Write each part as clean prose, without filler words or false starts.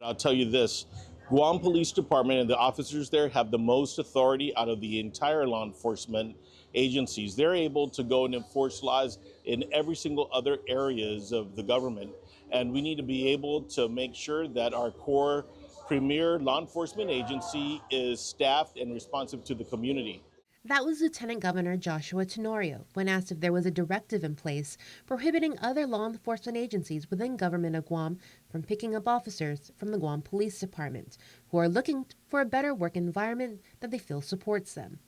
I'll tell you this, Guam Police Department and the officers there have the most authority out of the entire law enforcement agencies. They're able to go and enforce laws in every single other areas of the government. And we need to be able to make sure that our core premier law enforcement agency is staffed and responsive to the community. That was Lieutenant Governor Joshua Tenorio when asked if there was a directive in place prohibiting other law enforcement agencies within government of Guam from picking up officers from the Guam Police Department who are looking for a better work environment that they feel supports them.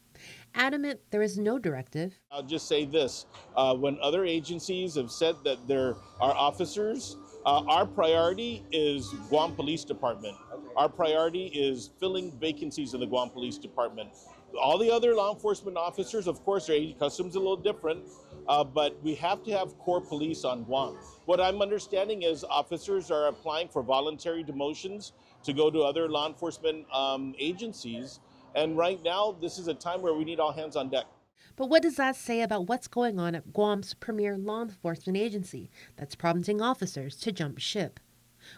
Adamant there is no directive. I'll just say this, when other agencies have said that there are officers, our priority is Guam Police Department. Our priority is filling vacancies in the Guam Police Department. All the other law enforcement officers, of course, their customs a little different, but we have to have core police on Guam. What I'm understanding is officers are applying for voluntary demotions to go to other law enforcement agencies. And right now, this is a time where we need all hands on deck. But what does that say about what's going on at Guam's premier law enforcement agency that's prompting officers to jump ship?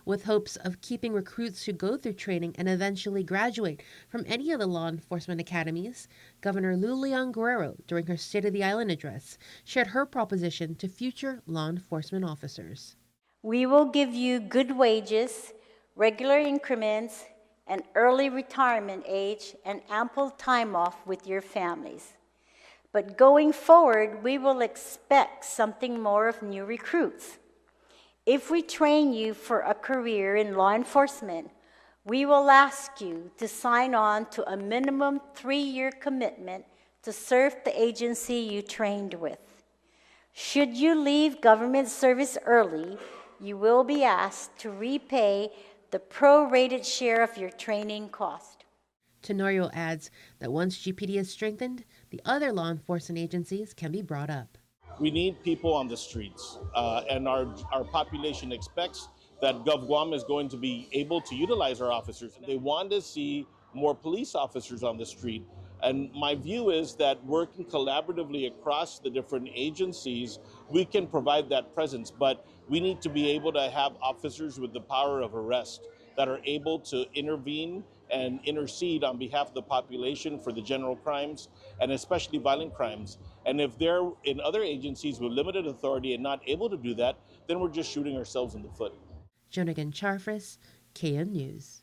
With hopes of keeping recruits who go through training and eventually graduate from any of the law enforcement academies, Governor Lulian Guerrero, during her State of the Island address, shared her proposition to future law enforcement officers. We will give you good wages, regular increments, an early retirement age, and ample time off with your families. But going forward, we will expect something more of new recruits. If we train you for a career in law enforcement, we will ask you to sign on to a minimum 3-year commitment to serve the agency you trained with. Should you leave government service early, you will be asked to repay the prorated share of your training cost. Tenorio adds that once GPD is strengthened, the other law enforcement agencies can be brought up. We need people on the streets, and our population expects that Gov Guam is going to be able to utilize our officers. They want to see more police officers on the street. And my view is that working collaboratively across the different agencies, we can provide that presence. But we need to be able to have officers with the power of arrest that are able to intervene and intercede on behalf of the population for the general crimes and especially violent crimes. And if they're in other agencies with limited authority and not able to do that, then we're just shooting ourselves in the foot. Jonagan Charfris, KN News.